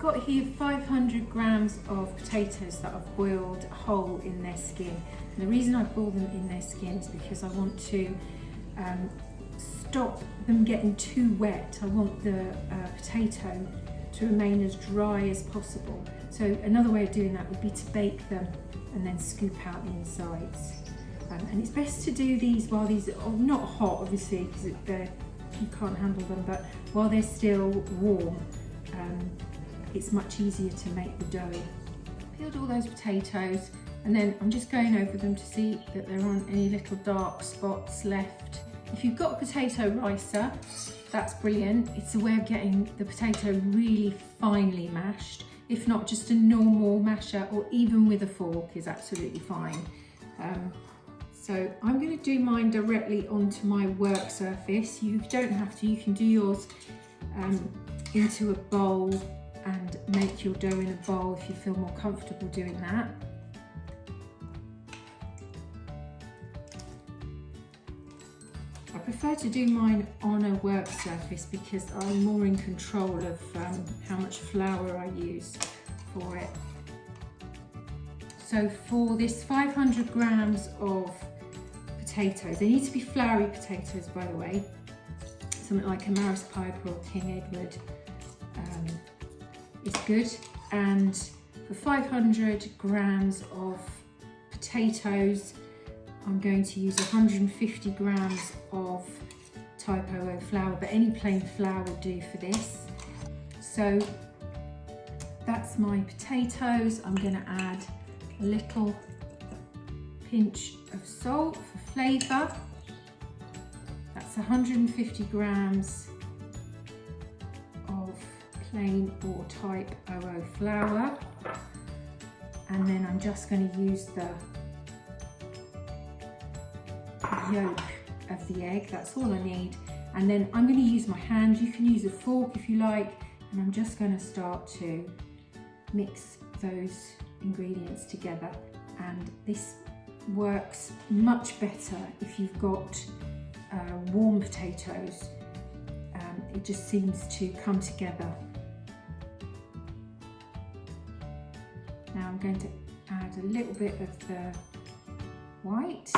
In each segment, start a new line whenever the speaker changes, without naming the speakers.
got here 500 grams of potatoes that I've boiled whole in their skin. And the reason I boil them in their skin is because I want to stop them getting too wet. I want the potato to remain as dry as possible. So another way of doing that would be to bake them and then scoop out the insides. And it's best to do these while these are not hot, obviously, because you can't handle them, but while they're still warm, it's much easier to make the dough. Peeled all those potatoes, and then I'm just going over them to see that there aren't any little dark spots left. If you've got a potato ricer, that's brilliant. It's a way of getting the potato really finely mashed. If not, just a normal masher or even with a fork is absolutely fine. So I'm going to do mine directly onto my work surface. You don't have to, you can do yours into a bowl and make your dough in a bowl if you feel more comfortable doing that. I prefer to do mine on a work surface because I'm more in control of how much flour I use for it. So for this 500 grams of potatoes, they need to be floury potatoes, by the way, something like a Maris Piper or King Edward is good. And for 500 grams of potatoes, I'm going to use 150 grams of Type 00 flour, but any plain flour will do for this. So that's my potatoes. I'm going to add a little pinch of salt for flavour. That's 150 grams of plain or Type 00 flour. And then I'm just going to use the yolk of the egg. That's all I need. And then I'm going to use my hand. You can use a fork if you like. And I'm just going to start to mix those ingredients together. And this works much better if you've got warm potatoes. It just seems to come together. Now I'm going to add a little bit of the white.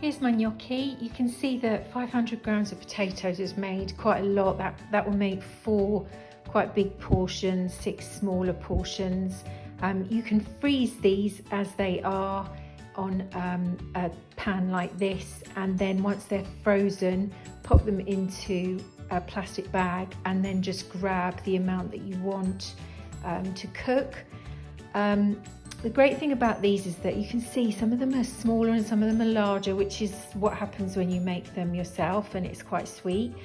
Here's my gnocchi. You can see that 500 grams of potatoes has made quite a lot. That will make 4 quite big portions, 6 smaller portions. You can freeze these as they are on a pan like this, and then once they're frozen, pop them into a plastic bag and then just grab the amount that you want to cook. The great thing about these is that you can see some of them are smaller and some of them are larger, which is what happens when you make them yourself, and it's quite sweet.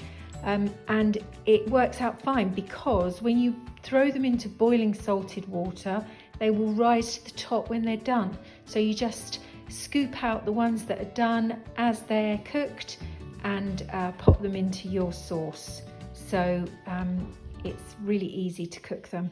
And it works out fine because when you throw them into boiling salted water, they will rise to the top when they're done. So you just scoop out the ones that are done as they're cooked and pop them into your sauce. So it's really easy to cook them.